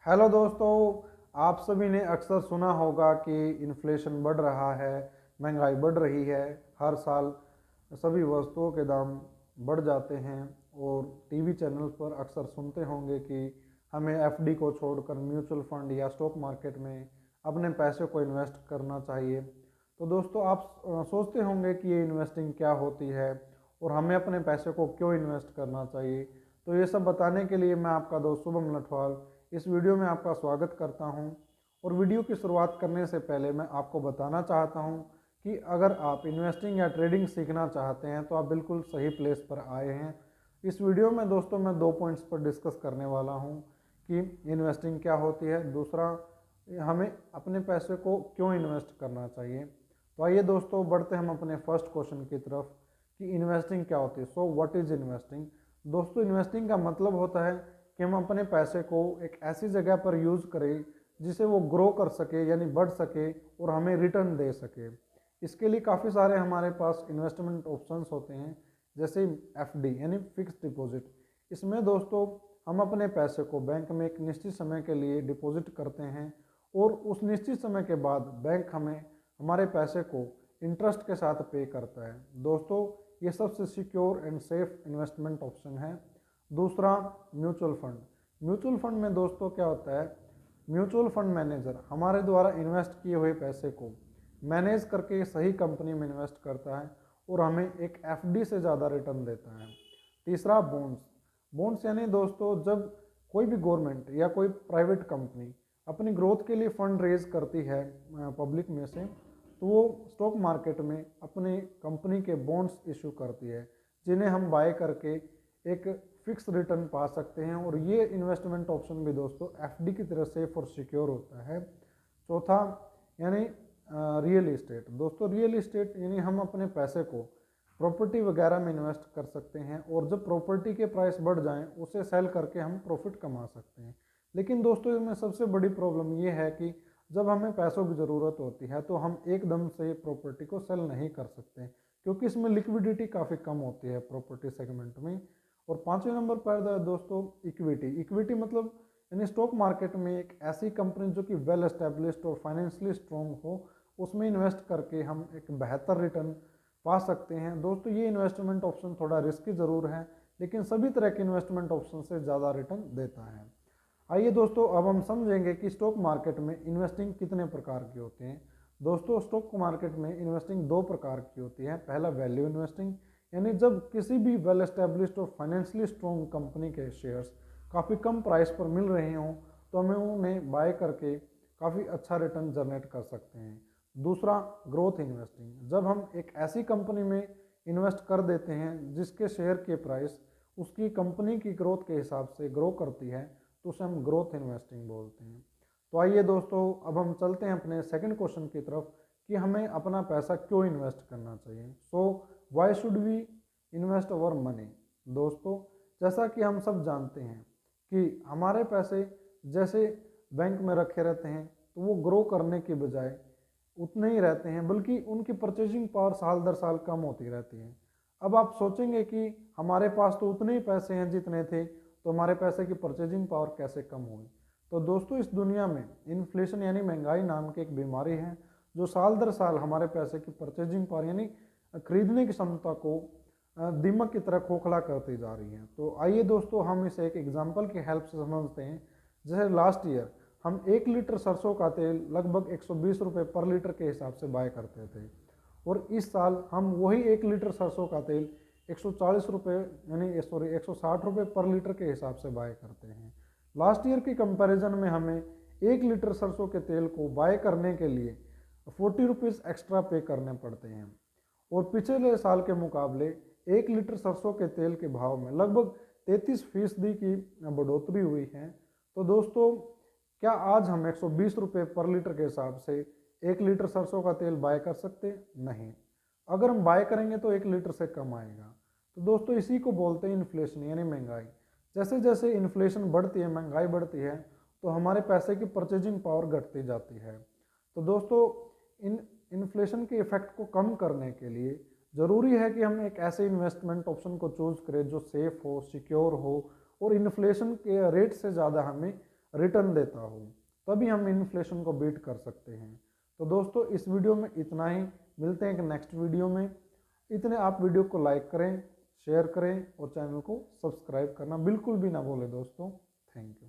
Hello दोस्तों, आप सभी ने अक्सर सुना होगा कि इन्फ्लेशन बढ़ रहा है, महंगाई बढ़ रही है। हर साल सभी वस्तुओं के दाम बढ़ जाते हैं और टीवी चैनल पर अक्सर सुनते होंगे कि हमें एफडी को छोड़कर म्यूचुअल फंड या स्टॉक मार्केट में अपने पैसे को इन्वेस्ट करना चाहिए। तो दोस्तों, आप सोचते होंगे कि ये इन्वेस्टिंग क्या होती है और हमें अपने पैसे को क्यों इन्वेस्ट करना चाहिए। तो ये सब बताने के लिए मैं आपका दोस्त शुभम लठवाल इस वीडियो में आपका स्वागत करता हूं। और वीडियो की शुरुआत करने से पहले मैं आपको बताना चाहता हूं कि अगर आप इन्वेस्टिंग या ट्रेडिंग सीखना चाहते हैं तो आप बिल्कुल सही प्लेस पर आए हैं। इस वीडियो में दोस्तों मैं 2 पॉइंट्स पर डिस्कस करने वाला हूं कि इन्वेस्टिंग क्या होती है, दूसरा हमें अपने पैसे को क्यों इन्वेस्ट करना चाहिए। तो आइए दोस्तों, बढ़ते हम अपने फर्स्ट क्वेश्चन की तरफ कि इन्वेस्टिंग क्या होती है। So what is investing. दोस्तों, इन्वेस्टिंग का मतलब होता है कि हम अपने पैसे को एक ऐसी जगह पर यूज़ करें जिसे वो ग्रो कर सके, यानी बढ़ सके और हमें रिटर्न दे सके। इसके लिए काफ़ी सारे हमारे पास इन्वेस्टमेंट ऑप्शंस होते हैं, जैसे एफडी यानी फिक्स डिपॉजिट। इसमें दोस्तों हम अपने पैसे को बैंक में एक निश्चित समय के लिए डिपॉजिट करते हैं और उस निश्चित समय के बाद बैंक हमें हमारे पैसे को इंटरेस्ट के साथ पे करता है। दोस्तों, ये सबसे secure and safe investment option है। दूसरा, म्यूचुअल फंड। म्यूचुअल फंड में दोस्तों क्या होता है, म्यूचुअल फंड मैनेजर हमारे द्वारा इन्वेस्ट किए हुए पैसे को मैनेज करके सही कंपनी में इन्वेस्ट करता है और हमें एक एफडी से ज़्यादा रिटर्न देता है। तीसरा, बॉन्ड्स। बॉन्ड्स यानी दोस्तों जब कोई भी गवर्नमेंट या कोई प्राइवेट कंपनी अपनी ग्रोथ के लिए फंड रेज करती है पब्लिक में से, तो वो स्टॉक मार्केट में अपनी कंपनी के बॉन्ड्स इशू करती है, जिन्हें हम बाय करके एक फिक्स रिटर्न पा सकते हैं। और ये इन्वेस्टमेंट ऑप्शन भी दोस्तों एफडी की तरह सेफ और सिक्योर होता है। चौथा, यानी रियल इस्टेट। दोस्तों, रियल इस्टेट यानी हम अपने पैसे को प्रॉपर्टी वगैरह में इन्वेस्ट कर सकते हैं और जब प्रॉपर्टी के प्राइस बढ़ जाएं उसे सेल करके हम प्रॉफिट कमा सकते हैं। लेकिन दोस्तों, इसमें सबसे बड़ी प्रॉब्लम ये है कि जब हमें पैसों की ज़रूरत होती है तो हम एकदम से प्रॉपर्टी को सेल नहीं कर सकते, क्योंकि इसमें लिक्विडिटी काफ़ी कम होती है प्रॉपर्टी सेगमेंट में। और पाँचवें नंबर पर है दोस्तों इक्विटी। इक्विटी मतलब यानी स्टॉक मार्केट में एक ऐसी कंपनी जो कि वेल एस्टेब्लिश्ड और फाइनेंशियली स्ट्रॉन्ग हो, उसमें इन्वेस्ट करके हम एक बेहतर रिटर्न पा सकते हैं। दोस्तों, ये इन्वेस्टमेंट ऑप्शन थोड़ा रिस्की ज़रूर है, लेकिन सभी तरह के इन्वेस्टमेंट ऑप्शन से ज़्यादा रिटर्न देता है। आइए दोस्तों, अब हम समझेंगे कि स्टॉक मार्केट में इन्वेस्टिंग कितने प्रकार की होती हैं। दोस्तों, स्टॉक मार्केट में इन्वेस्टिंग 2 प्रकार की होती है। पहला, वैल्यू इन्वेस्टिंग, यानी जब किसी भी वेल एस्टेब्लिश्ड और फाइनेंशियली स्ट्रॉन्ग कंपनी के शेयर्स काफ़ी कम प्राइस पर मिल रहे हों तो हमें उन्हें बाय करके काफ़ी अच्छा रिटर्न जनरेट कर सकते हैं। दूसरा, ग्रोथ इन्वेस्टिंग, जब हम एक ऐसी कंपनी में इन्वेस्ट कर देते हैं जिसके शेयर के प्राइस उसकी कंपनी की ग्रोथ के हिसाब से ग्रो करती है, तो उसे हम ग्रोथ इन्वेस्टिंग बोलते हैं। तो आइए दोस्तों, अब हम चलते हैं अपने सेकंड क्वेश्चन की तरफ कि हमें अपना पैसा क्यों इन्वेस्ट करना चाहिए। So why should we invest our money. दोस्तों, जैसा कि हम सब जानते हैं कि हमारे पैसे जैसे बैंक में रखे रहते हैं तो वो ग्रो करने के बजाय उतने ही रहते हैं, बल्कि उनकी परचेजिंग पावर साल दर साल कम होती रहती है। अब आप सोचेंगे कि हमारे पास तो उतने ही पैसे हैं जितने थे, तो हमारे पैसे की परचेजिंग पावर कैसे कम हुई। तो दोस्तों, इस दुनिया में इन्फ्लेशन यानी महंगाई नाम की एक बीमारी है जो साल दर साल हमारे पैसे की परचेजिंग पावर यानी खरीदने की क्षमता को दीमक की तरह खोखला करती जा रही है। तो आइए दोस्तों, हम इसे एक एग्जाम्पल की हेल्प से समझते हैं। जैसे लास्ट ईयर हम 1 लीटर सरसों का तेल लगभग 120 रुपये पर लीटर के हिसाब से बाय करते थे, और इस साल हम वही 1 लीटर सरसों का तेल 140 रुपये यानी 160 रुपये पर लीटर के हिसाब से बाय करते हैं। लास्ट ईयर की कंपैरिजन में हमें 1 लीटर सरसों के तेल को बाय करने के लिए 40 रुपीज़ एक्स्ट्रा पे करने पड़ते हैं, और पिछले साल के मुकाबले 1 लीटर सरसों के तेल के भाव में लगभग 33% की बढ़ोतरी हुई है। तो दोस्तों, क्या आज हम 120 रुपये पर लीटर के हिसाब से 1 लीटर सरसों का तेल बाय कर सकते? नहीं। अगर हम बाय करेंगे तो 1 लीटर से कम आएगा। तो दोस्तों, इसी को बोलते हैं इन्फ्लेशन यानी महंगाई। जैसे जैसे इन्फ्लेशन बढ़ती है, महंगाई बढ़ती है, तो हमारे पैसे की परचेजिंग पावर घटती जाती है। तो दोस्तों, इन इन्फ्लेशन के इफेक्ट को कम करने के लिए ज़रूरी है कि हम एक ऐसे इन्वेस्टमेंट ऑप्शन को चूज़ करें जो सेफ हो, सिक्योर हो और इन्फ्लेशन के रेट से ज़्यादा हमें रिटर्न देता हो, तभी हम इन्फ्लेशन को बीट कर सकते हैं। तो दोस्तों इस वीडियो में इतना ही, मिलते हैं एक नेक्स्ट वीडियो में। इतने आप वीडियो को लाइक करें, शेयर करें और चैनल को सब्सक्राइब करना बिल्कुल भी ना भूलें दोस्तों। Thank you.